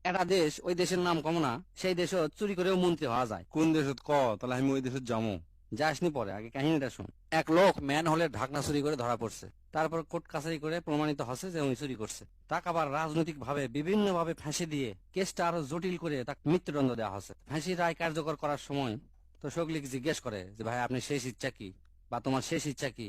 একটা দেশ ওই দেশের নাম কম না, সেই দেশও চুরি করেও মন্ত্রী হওয়া যায়। কোন দেশত ক, তাহলে আমি ওই দেশত যাবো। যাসনি, পরে আগে কাহিনীটা শুন। এক লোক ম্যান হোলের ঢাকনা চুরি করে ধরা পড়ছে। তারপর কোর্ট কাছারি করে প্রমাণিত হচ্ছে যে উনি চুরি করছে। তাকে আবার রাজনৈতিক ভাবে বিভিন্ন ভাবে ফাঁসি দিয়ে কেসটা আরো জটিল করে তাকে মৃত্যুদণ্ড দেওয়া হচ্ছে। ফাঁসির রায় কার্যকর করার সময় তো সগলিক জিজ্ঞেস করে যে ভাই আপনি শেষ ইচ্ছা কি, বা তোমার শেষ ইচ্ছা কি।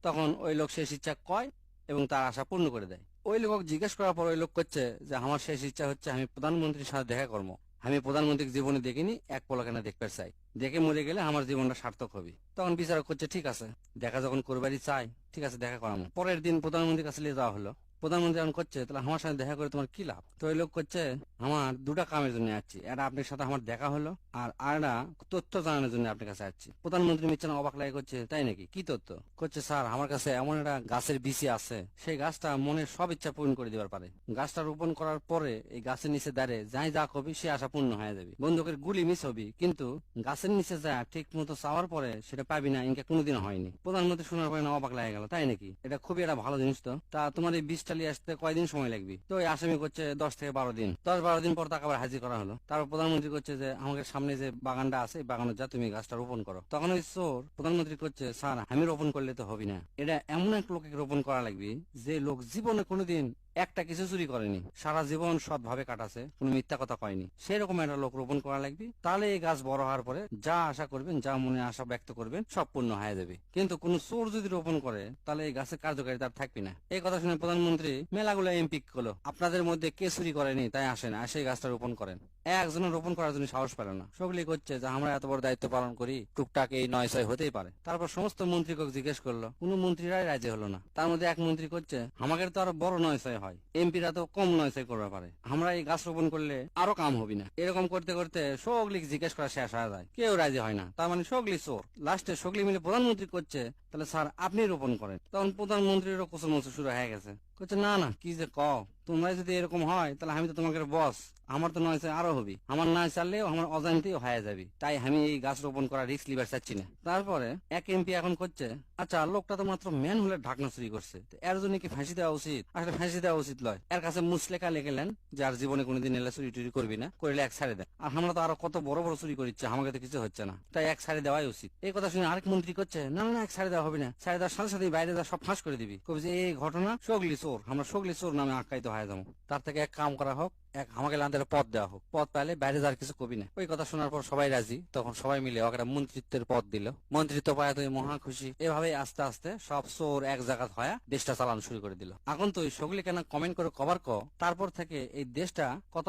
তখন ওই লোক শেষ ইচ্ছা কয় এবং তার আশা পূর্ণ করে দেয়। ওই লোক জিজ্ঞেস করার পর ওই লোক করছে যে আমার শেষ ইচ্ছা হচ্ছে আমি প্রধানমন্ত্রীর সাথে দেখা করবো। আমি প্রধানমন্ত্রীর জীবনে দেখিনি, এক পলকে দেখতে চাই। দেখে মরে গেলে আমার জীবনটা সার্থক হবে। তখন বিচারক করছে ঠিক আছে, দেখা যখন করবারই চাই, ঠিক আছে দেখা করানো। পরের দিন প্রধানমন্ত্রীর কাছে নিয়ে যাওয়া হলো। প্রধানমন্ত্রী এখন করছে তাহলে আমার সাথে দেখা করে তোমার কি লাভ। তো ওই লোক করছে আমার দুটা কামের জন্য আসছি, এটা আপনার সাথে আমার দেখা হলো, আর আরেকটা তথ্য জানানোর জন্য আপনার কাছে আসছি। প্রধানমন্ত্রী মিচ্ছানা অবাক লাগে করছে তাই নাকি, কি তথ্য? করছে স্যার আমার কাছে এমন একটা গাছের বিচি আছে, সেই গাছটা মনের সব ইচ্ছা পূরণ করে দেওয়ার পারে। গাছটা রোপণ করার পরে এই গাছের নিচে দাঁড়িয়ে যাই যা কবি সে আশা পূর্ণ হয়ে যাবে। বন্দুকের গুলি মিস হবি, কিন্তু গাছের নিচে যা ঠিক মতো চাওয়ার পরে সেটা পাবি না, ইনকা কোনোদিন হয়নি। প্রধানমন্ত্রী শোনার পরে না অবাক লাগে গেল, তাই নাকি, এটা খুবই একটা ভালো জিনিস। তো তা তোমার এই বীজটা নিয়ে আসতে কয়দিন সময় লাগবে? তো ওই আসামি করছে 10 থেকে 12 দিন। 10-12 দিন পর তাকে আবার হাজির করা হলো। তারপর প্রধানমন্ত্রী করছে যে আমাদের সামনে যে বাগানটা আছে এই বাগানে যা তুমি গাছটা রোপণ করো। তখন ওই চোর প্রধানমন্ত্রী করছে স্যার আমি রোপণ করলে তো হবে না, এটা এমন এক লোকে রোপণ করা লাগবে যে লোক জীবনে কোনোদিন একটা কিছু চুরি করেনি, সারা জীবন সৎভাবে কাটাছে, কোনো মিথ্যা কথা কয়নি, সেরকম একটা লোক রোপণ করা লাগবে। তাহলে এই গাছ বড় হওয়ার পরে যা আশা করবেন, যা মনে আশা ব্যক্ত করবেন সব পূর্ণ হয়ে যাবে। কিন্তু কোন চোর যদি রোপণ করে তাহলে এই গাছের কার্যকারিতা আর থাকবে না। এই কথা শুনে প্রধানমন্ত্রী মেলাগুলো এমপি করলো, আপনাদের মধ্যে কে চুরি করেনি তাই আসেন, আসে গাছটা রোপণ করেন। একজনের রোপণ করার জন্য সাহস পেল না। সগলি করছে যে আমরা এত বড় দায়িত্ব পালন করি, টুকটাক এই 9-6 হতেই পারে। তারপর সমস্ত মন্ত্রীকে জিজ্ঞেস করলো, কোন মন্ত্রীরাই রাজি হলো না। তার মধ্যে এক মন্ত্রী করছে আমাদের তো আরো বড় 9-6 হয়, এমপিরা তো কম 9-6 করতে পারে, আমরা এই গাছ রোপণ করলে আরো কাম হবি না। এরকম করতে করতে সগলি জিজ্ঞেস করা শেষ হয়ে যায়, কেউ রাজি হয় না। তার মানে সগলি চোর। লাস্টে সগলি মিলে প্রধানমন্ত্রী করছে তাহলে স্যার আপনি রোপণ করেন। তখন প্রধানমন্ত্রীরও কোচর মোচর শুরু হয়ে গেছে, করছে না না কি যে কও, তোমরা যদি এরকম হয় তাহলে আমি তো তোমাকে বস, আমার তো 9-6 আরো হবি, আমার না চাললেও আমার অজান্তেই হয়ে যাবি, তাই আমি এই গাছ রোপণ করার রিস্ক লিবার চাচ্ছি না। তারপরে এক এমপি এখন করছে আচ্ছা লোকটা তো মাত্র ম্যান হলে ঢাকনা চুরি করছে, তো এর জন্য কি ফাঁসি দেওয়া উচিত? আসলে ফাঁসি দেওয়া উচিত লয়, এর কাছে মুসলেখা লেখেলেন যে আর জীবনে কোনোদিন এলে চুরি টুরি করবি না, করলে এক ছাড়ে দেয়। আর আমরা তো আরো কত বড় বড় চুরি করিচ্ছে, আমাকে তো কিছু হচ্ছে না, তাই এক ছাড়ে দেওয়াই উচিত। এই কথা শুনে আরেক মন্ত্রী করছে না না এক ছাড়ে দেওয়া হবে না, ছাড়ে দেওয়ার সাথে সাথে বাইরে যা সব ফাঁস করে দিবি, কবি যে এই ঘটনা সগলি চোর, আমরা সগলি চোর নামে আখ্যায়িত হয়ে যাবো। তার থেকে এক কাম করা হোক, এক আমাকে লান্দের পদ দেওয়া হোক, পদ পাইলে বাইরে যার কিছু কবি না। ওই কথা শোনার পর সবাই রাজি। তখন সবাই মিলে ওকে মন্ত্রিত্বের পদ দিল। মন্ত্রিত্ব পায় তুই মহা খুশি। এভাবে আস্তে আস্তে সব চোর এক জায়গা হয়ে দেশটা চালানো শুরু করে দিল। এখন তুই সগলি কেন কমেন্ট করে কভার ক, তারপর থেকে এই দেশটা কত